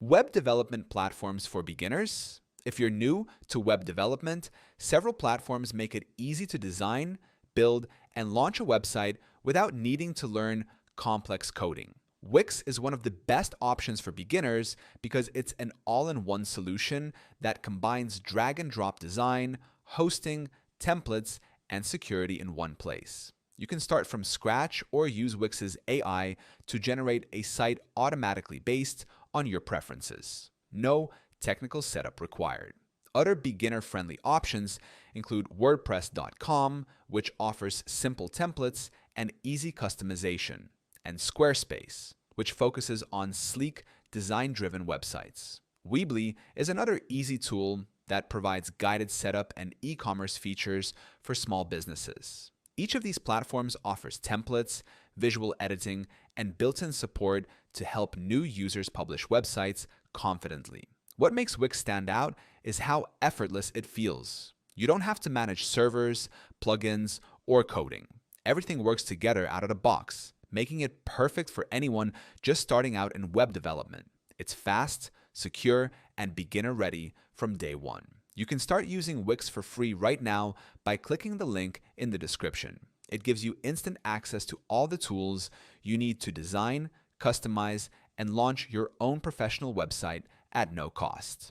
Web development platforms for beginners. If you're new to web development, several platforms make it easy to design, build, and launch a website without needing to learn complex coding. Wix is one of the best options for beginners because it's an all-in-one solution that combines drag and drop design, hosting, templates, and security in one place. You can start from scratch or use Wix's AI to generate a site automatically based on your preferences. No technical setup required. Other beginner-friendly options include WordPress.com, which offers simple templates and easy customization, and Squarespace, which focuses on sleek, design-driven websites. Weebly is another easy tool that provides guided setup and e-commerce features for small businesses. Each of these platforms offers templates, visual editing, and built-in support to help new users publish websites confidently. What makes Wix stand out is how effortless it feels. You don't have to manage servers, plugins, or coding. Everything works together out of the box, making it perfect for anyone just starting out in web development. It's fast, secure, and beginner-ready from day one. You can start using Wix for free right now by clicking the link in the description. It gives you instant access to all the tools you need to design, customize, and launch your own professional website at no cost.